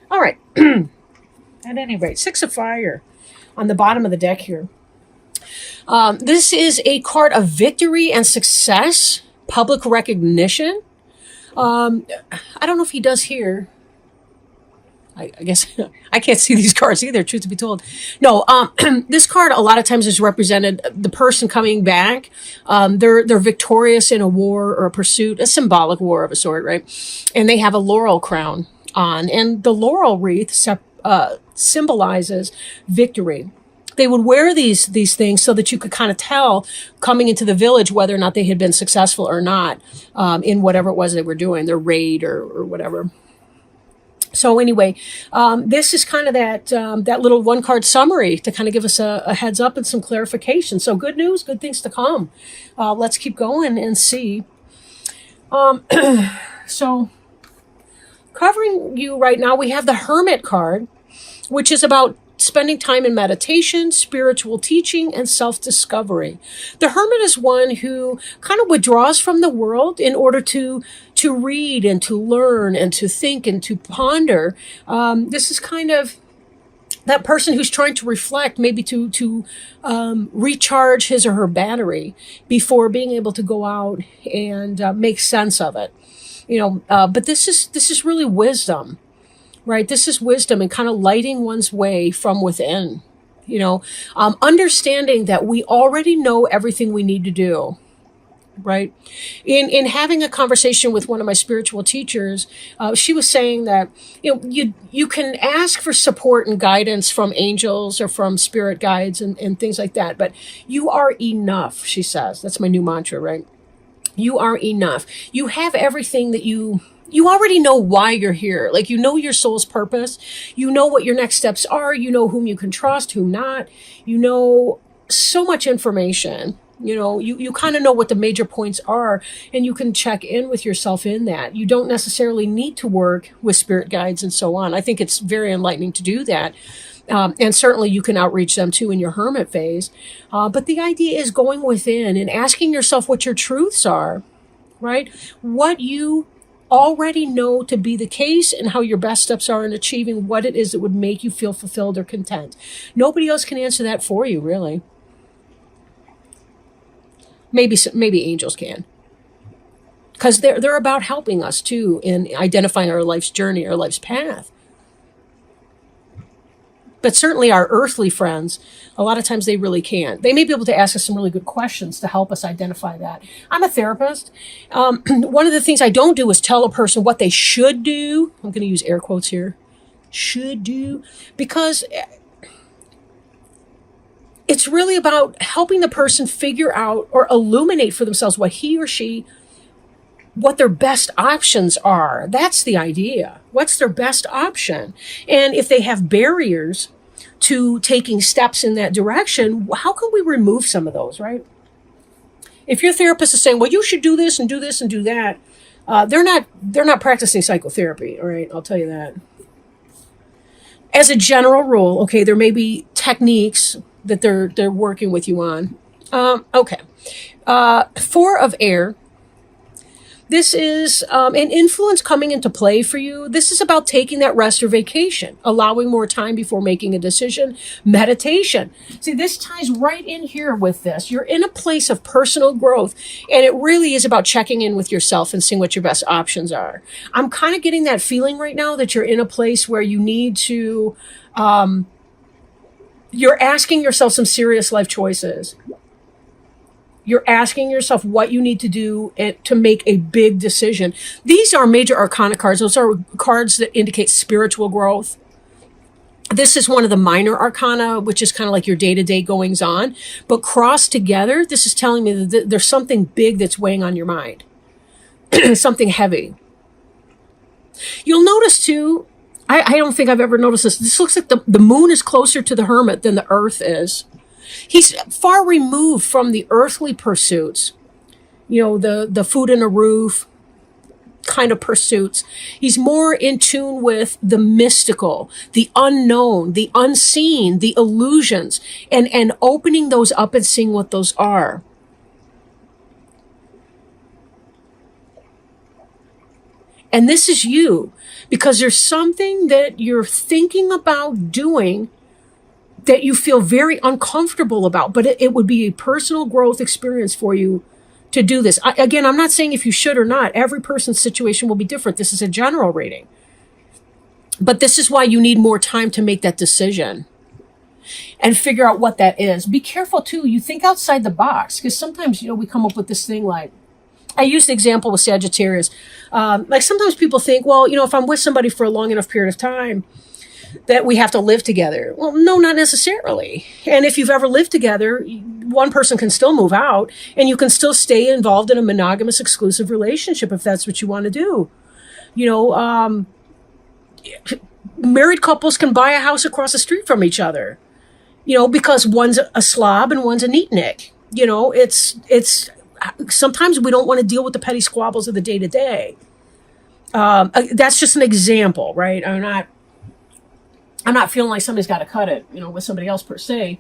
All right. At any rate, Six of Fire on the bottom of the deck here. This is a card of victory and success, public recognition. I don't know if he does here. I guess I can't see these cards either, truth to be told. No, this card a lot of times is represented the person coming back. They're victorious in a war or a pursuit, a symbolic war of a sort, right? And they have a laurel crown on, and the laurel wreath symbolizes victory. They would wear these things so that you could kind of tell coming into the village whether or not they had been successful or not in whatever it was they were doing, their raid or whatever. So anyway, this is kind of that little one card summary to kind of give us a heads up and some clarification. So good news, good things to come. Let's keep going and see. So covering you right now, we have the Hermit card, which is about spending time in meditation, spiritual teaching, and self-discovery. The Hermit is one who kind of withdraws from the world in order to read and to learn and to think and to ponder. This is kind of that person who's trying to reflect, maybe to recharge his or her battery before being able to go out and make sense of it. But this is really wisdom. Right. This is wisdom and kind of lighting one's way from within, understanding that we already know everything we need to do. Right. In having a conversation with one of my spiritual teachers, she was saying that, you can ask for support and guidance from angels or from spirit guides and things like that. But you are enough, she says. That's my new mantra. Right. You are enough. You have everything that you already know why you're here. Like, your soul's purpose. You know what your next steps are. You know whom you can trust, whom not. You know so much information. You kind of know what the major points are, and you can check in with yourself in that. You don't necessarily need to work with spirit guides and so on. I think it's very enlightening to do that. And certainly you can outreach them too in your hermit phase. But the idea is going within and asking yourself what your truths are, right? What you already know to be the case and how your best steps are in achieving what it is that would make you feel fulfilled or content. Nobody else can answer that for you, really. Maybe angels can. Because they're about helping us too in identifying our life's journey, our life's path. But certainly our earthly friends, a lot of times they really can't. They may be able to ask us some really good questions to help us identify that. I'm a therapist. One of the things I don't do is tell a person what they should do. I'm going to use air quotes here. Should do. Because it's really about helping the person figure out or illuminate for themselves what their best options are. That's the idea. What's their best option? And if they have barriers to taking steps in that direction, how can we remove some of those, right? If your therapist is saying, well, you should do this and do this and do that, they're not practicing psychotherapy, all right? I'll tell you that. As a general rule, okay, there may be techniques that they're working with you on. Okay. Four of air. This is an influence coming into play for you. This is about taking that rest or vacation, allowing more time before making a decision, meditation. See, this ties right in here with this. You're in a place of personal growth, and it really is about checking in with yourself and seeing what your best options are. I'm kind of getting that feeling right now that you're in a place where you need to, you're asking yourself some serious life choices. You're asking yourself what you need to do to make a big decision. These are major arcana cards. Those are cards that indicate spiritual growth. This is one of the minor arcana, which is kind of like your day-to-day goings on. But crossed together, this is telling me that there's something big that's weighing on your mind. Something heavy. You'll notice too, I don't think I've ever noticed this. This looks like the moon is closer to the hermit than the earth is. He's far removed from the earthly pursuits, the food and a roof kind of pursuits. He's more in tune with the mystical, the unknown, the unseen, the illusions, and opening those up and seeing what those are. And this is you, because there's something that you're thinking about doing that you feel very uncomfortable about, but it would be a personal growth experience for you to do this. Again, I'm not saying if you should or not. Every person's situation will be different. This is a general reading. But this is why you need more time to make that decision and figure out what that is. Be careful too. You think outside the box, because sometimes, we come up with this thing like, I used the example with Sagittarius. Like sometimes people think, well, if I'm with somebody for a long enough period of time, that we have to live together. Well, no, not necessarily. And if you've ever lived together, one person can still move out and you can still stay involved in a monogamous exclusive relationship if that's what you want to do. Married couples can buy a house across the street from each other, because one's a slob and one's a neatnik. It's sometimes we don't want to deal with the petty squabbles of the day to day. That's just an example, right? I'm not feeling like somebody's got to cut it, with somebody else per se.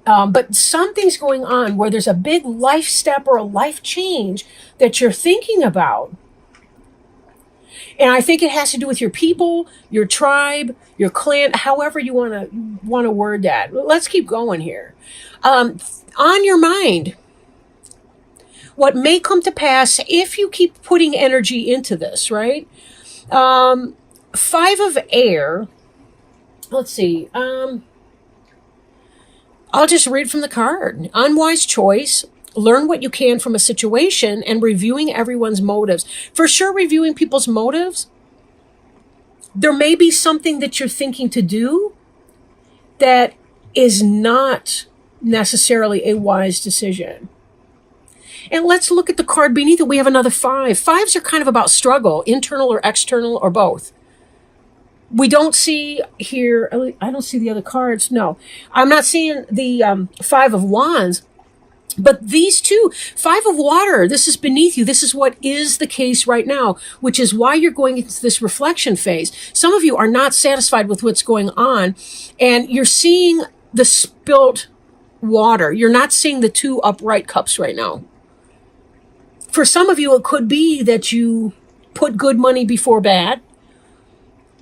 But something's going on where there's a big life step or a life change that you're thinking about. And I think it has to do with your people, your tribe, your clan, however you want to word that. Let's keep going here. On your mind, what may come to pass if you keep putting energy into this, right? 5 of air. Let's see. I'll just read from the card. Unwise choice. Learn what you can from a situation and reviewing everyone's motives. For sure, reviewing people's motives. There may be something that you're thinking to do that is not necessarily a wise decision. And let's look at the card beneath it. We have another 5. 5s are kind of about struggle, internal or external or both. We don't see here, I don't see the other cards. No, I'm not seeing the 5 of Wands, but these two, 5 of Water, this is beneath you. This is what is the case right now, which is why you're going into this reflection phase. Some of you are not satisfied with what's going on, and you're seeing the spilt water. You're not seeing the 2 upright cups right now. For some of you, it could be that you put good money before bad.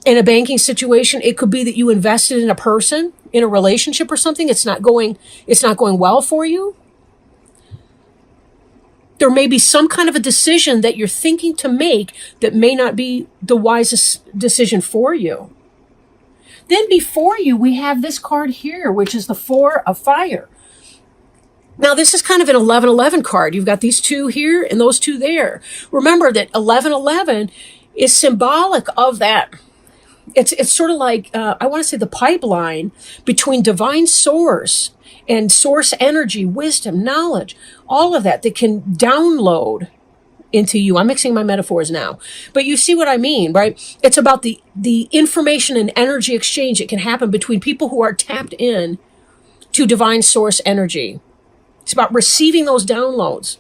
In a banking situation, it could be that you invested in a person, in a relationship or something. It's not going well for you. There may be some kind of a decision that you're thinking to make that may not be the wisest decision for you. Then before you, we have this card here, which is the 4 of Fire. Now, this is kind of an 11-11 card. You've got these 2 here and those 2 there. Remember that 11-11 is symbolic of that. It's sort of like, I want to say the pipeline between divine source and source energy, wisdom, knowledge, all of that can download into you. I'm mixing my metaphors now, but you see what I mean, right? It's about the information and energy exchange that can happen between people who are tapped in to divine source energy. It's about receiving those downloads.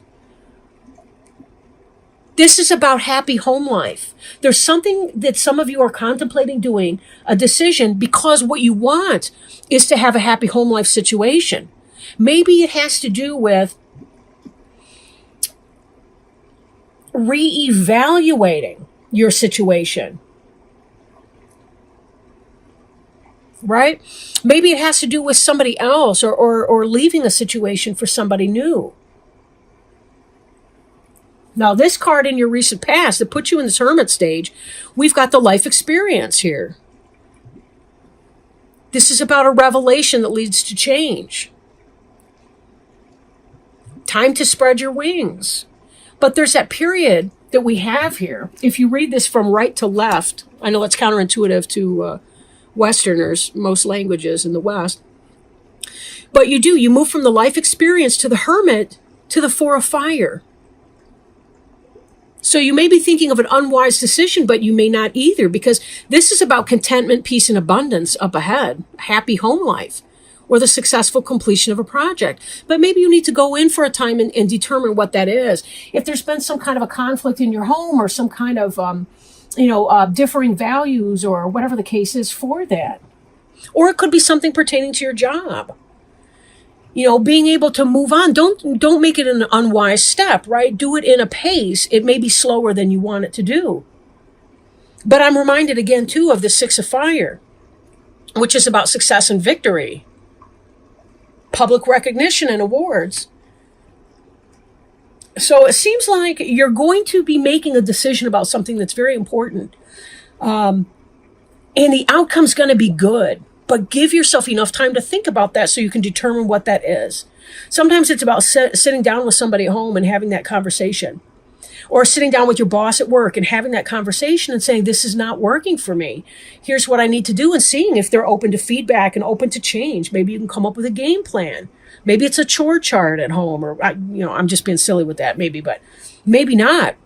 This is about happy home life. There's something that some of you are contemplating doing, a decision, because what you want is to have a happy home life situation. Maybe it has to do with reevaluating your situation. Right? Maybe it has to do with somebody else or leaving a situation for somebody new. Now, this card in your recent past that puts you in this hermit stage, we've got the life experience here. This is about a revelation that leads to change. Time to spread your wings. But there's that period that we have here. If you read this from right to left, I know it's counterintuitive to Westerners, most languages in the West. But you move from the life experience to the hermit to the 4 of Fire. So you may be thinking of an unwise decision, but you may not either, because this is about contentment, peace, and abundance up ahead, happy home life, or the successful completion of a project. But maybe you need to go in for a time and determine what that is. If there's been some kind of a conflict in your home or some kind of, differing values or whatever the case is for that. Or it could be something pertaining to your job. Being able to move on. Don't make it an unwise step, right? Do it in a pace. It may be slower than you want it to do. But I'm reminded again, too, of the Six of Fire, which is about success and victory, public recognition and awards. So it seems like you're going to be making a decision about something that's very important. And the outcome's going to be good. But give yourself enough time to think about that so you can determine what that is. Sometimes it's about sitting down with somebody at home and having that conversation. Or sitting down with your boss at work and having that conversation and saying, this is not working for me. Here's what I need to do, and seeing if they're open to feedback and open to change. Maybe you can come up with a game plan. Maybe it's a chore chart at home, or, I'm just being silly with that, maybe, but maybe not.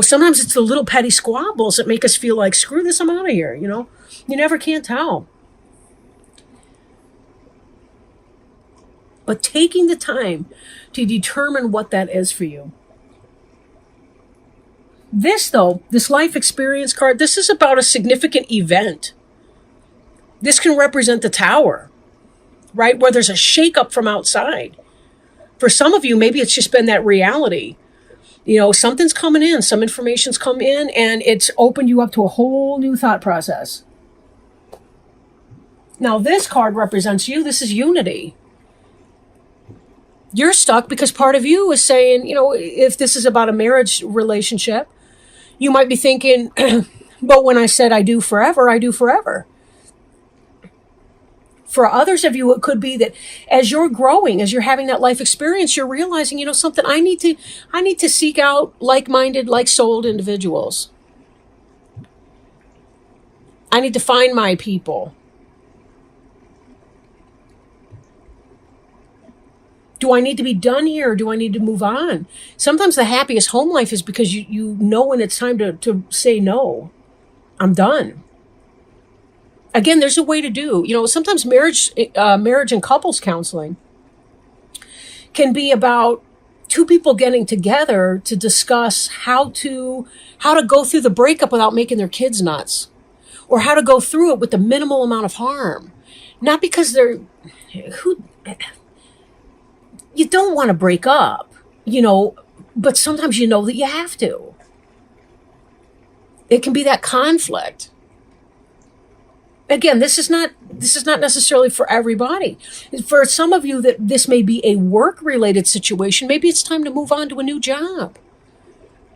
Sometimes it's the little petty squabbles that make us feel like, screw this, I'm out of here, You never can tell. But taking the time to determine what that is for you. This, though, this life experience card, this is about a significant event. This can represent the Tower, right? Where there's a shakeup from outside. For some of you, maybe it's just been that reality. Something's coming in, some information's come in, and it's opened you up to a whole new thought process. Now, this card represents you. This is unity. You're stuck because part of you is saying, if this is about a marriage relationship, you might be thinking, but when I said I do forever, I do forever. For others of you, it could be that as you're growing, as you're having that life experience, you're realizing, something, I need to seek out like-minded, like-souled individuals. I need to find my people. Do I need to be done here, or do I need to move on? Sometimes the happiest home life is because you know when it's time to say no. I'm done. Again, there's a way to do. Sometimes marriage and couples counseling can be about two people getting together to discuss how to go through the breakup without making their kids nuts, or how to go through it with the minimal amount of harm. Not because you don't want to break up, but sometimes you know that you have to. It can be that conflict. Again, this is not necessarily for everybody. For some of you, that this may be a work-related situation. Maybe it's time to move on to a new job,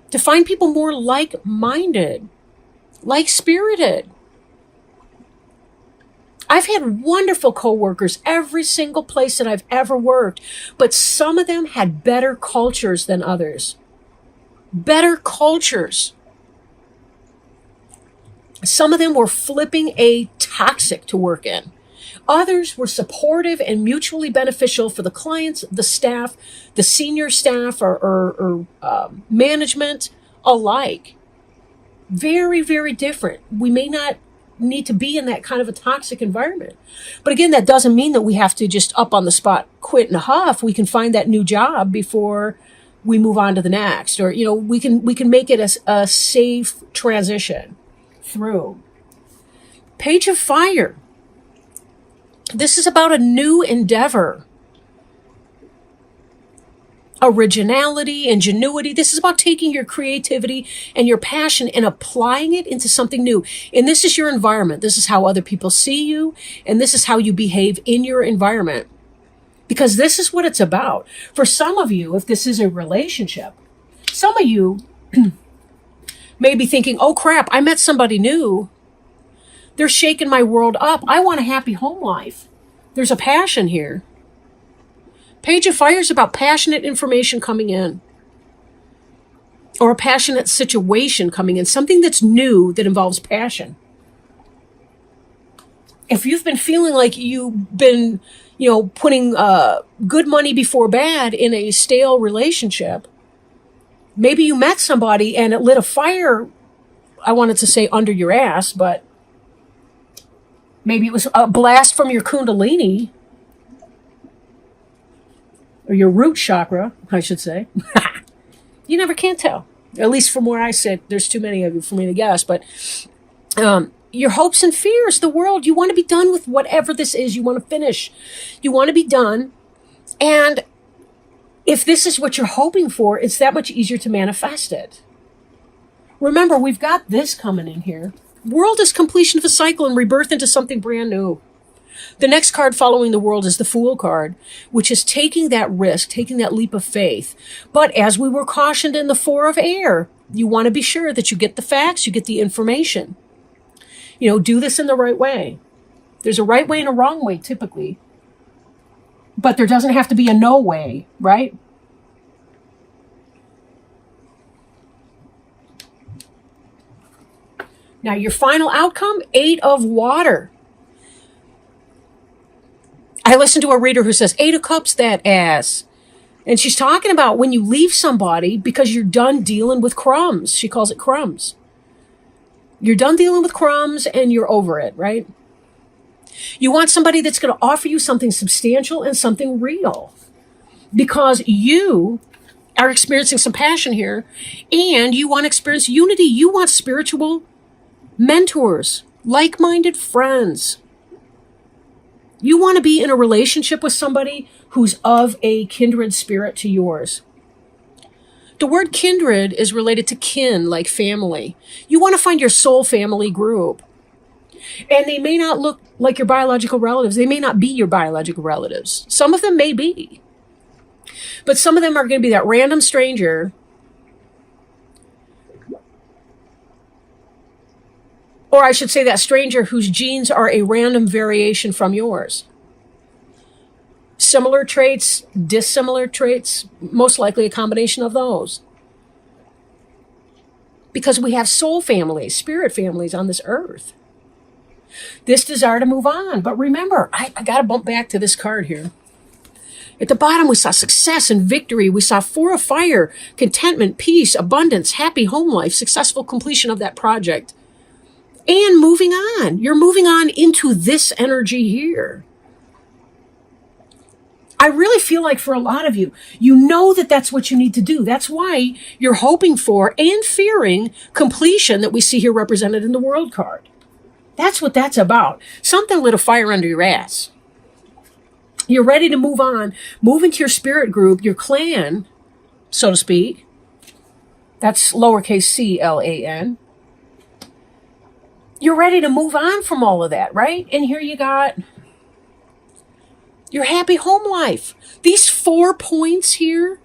to find people more like-minded, like-spirited. I've had wonderful coworkers every single place that I've ever worked, but some of them had better cultures than others. Better cultures. Some of them were flipping A toxic to work in. Others were supportive and mutually beneficial for the clients, the staff, the senior staff, or management alike. Very, very different. We may not need to be in that kind of a toxic environment. But again, that doesn't mean that we have to just up on the spot quit in a huff. We can find that new job before we move on to the next, or we can make it a safe transition through. Page of Fire. This is about a new endeavor. Originality, ingenuity. This is about taking your creativity and your passion and applying it into something new. And this is your environment. This is how other people see you. And this is how you behave in your environment. Because this is what it's about. For some of you, if this is a relationship, some of you may be thinking, oh crap, I met somebody new. They're shaking my world up. I want a happy home life. There's a passion here. Page of Fire is about passionate information coming in, or a passionate situation coming in, something that's new that involves passion. If you've been feeling like you've been, putting good money before bad in a stale relationship, maybe you met somebody and it lit a fire, I wanted to say under your ass, but maybe it was a blast from your kundalini, or your root chakra, I should say. You never can tell. At least from where I sit, there's too many of you for me to guess. But your hopes and fears, the world, you want to be done with whatever this is. You want to finish. You want to be done. And if this is what you're hoping for, it's that much easier to manifest it. Remember, we've got this coming in here. World is completion of a cycle and rebirth into something brand new. The next card following the world is the Fool card, which is taking that risk, taking that leap of faith. But as we were cautioned in the Four of Air, you want to be sure that you get the facts, you get the information. Do this in the right way. There's a right way and a wrong way, typically. But there doesn't have to be a no way, right? Now, your final outcome, 8 of Water. I listened to a reader who says, 8 of Cups, that ass. And she's talking about when you leave somebody because you're done dealing with crumbs. She calls it crumbs. You're done dealing with crumbs and you're over it, right? You want somebody that's going to offer you something substantial and something real. Because you are experiencing some passion here and you want to experience unity. You want spiritual mentors, like-minded friends. You want to be in a relationship with somebody who's of a kindred spirit to yours. The word kindred is related to kin, like family. You want to find your soul family group. And they may not look like your biological relatives. They may not be your biological relatives. Some of them may be. But some of them are going to be that random stranger, or I should say that stranger whose genes are a random variation from yours. Similar traits, dissimilar traits, most likely a combination of those. Because we have soul families, spirit families on this earth. This desire to move on. But remember, I got to bump back to this card here. At the bottom, we saw success and victory. We saw 4 of Fire, contentment, peace, abundance, happy home life, successful completion of that project. And moving on. You're moving on into this energy here. I really feel like for a lot of you, you know that that's what you need to do. That's why you're hoping for and fearing completion that we see here represented in the World card. That's what that's about. Something lit a fire under your ass. You're ready to move on, move into your spirit group, your clan, so to speak. That's lowercase CLAN. You're ready to move on from all of that, right? And here you got your happy home life. These 4 points here,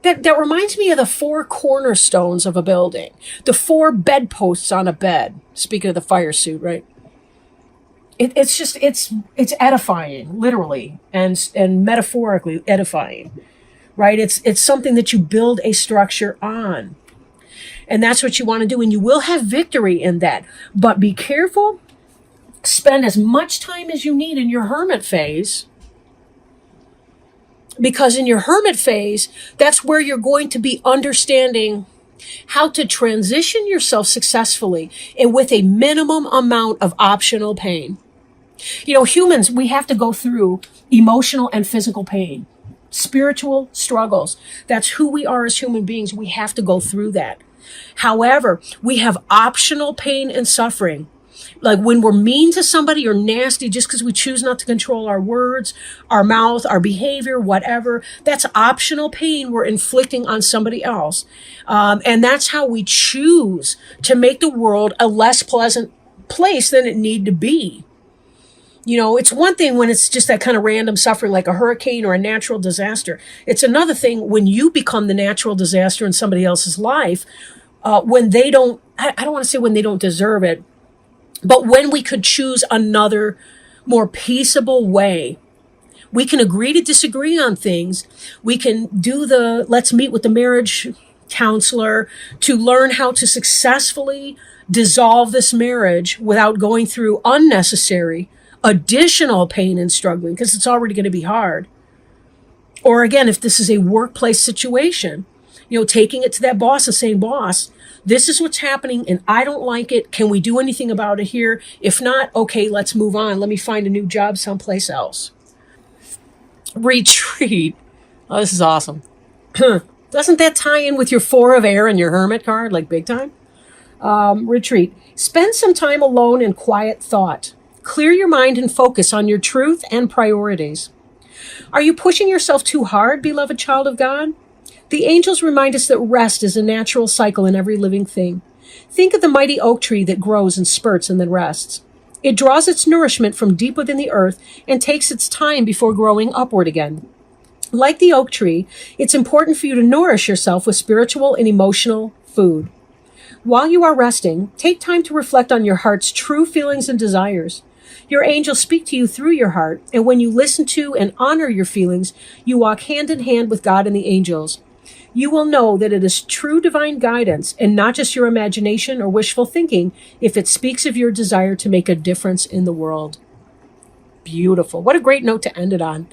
that reminds me of the 4 cornerstones of a building. The 4 bedposts on a bed. Speaking of the fire suit, right? It's edifying, literally, and metaphorically edifying, right? It's something that you build a structure on. And that's what you want to do. And you will have victory in that. But be careful. Spend as much time as you need in your hermit phase. Because in your hermit phase, that's where you're going to be understanding how to transition yourself successfully and with a minimum amount of optional pain. Humans, we have to go through emotional and physical pain, spiritual struggles. That's who we are as human beings. We have to go through that. However, we have optional pain and suffering. Like when we're mean to somebody or nasty just because we choose not to control our words, our mouth, our behavior, whatever, that's optional pain we're inflicting on somebody else. And that's how we choose to make the world a less pleasant place than it need to be. It's one thing when it's just that kind of random suffering like a hurricane or a natural disaster. It's another thing when you become the natural disaster in somebody else's life, when they don't, I don't want to say when they don't deserve it, but when we could choose another more peaceable way. We can agree to disagree on things. We can do let's meet with the marriage counselor to learn how to successfully dissolve this marriage without going through unnecessary additional pain and struggling, because it's already going to be hard. Or again, if this is a workplace situation, taking it to that boss and saying, boss, this is what's happening and I don't like it. Can we do anything about it here? If not, okay, let's move on. Let me find a new job someplace else. Retreat. Oh, this is awesome. Doesn't that tie in with your 4 of Air and your Hermit card, like big time? Retreat. Spend some time alone in quiet thought. Clear your mind and focus on your truth and priorities. Are you pushing yourself too hard, beloved child of God? The angels remind us that rest is a natural cycle in every living thing. Think of the mighty oak tree that grows in spurts and then rests. It draws its nourishment from deep within the earth and takes its time before growing upward again. Like the oak tree, it's important for you to nourish yourself with spiritual and emotional food. While you are resting, take time to reflect on your heart's true feelings and desires. Your angels speak to you through your heart, and when you listen to and honor your feelings, you walk hand in hand with God and the angels. You will know that it is true divine guidance and not just your imagination or wishful thinking if it speaks of your desire to make a difference in the world. Beautiful. What a great note to end it on.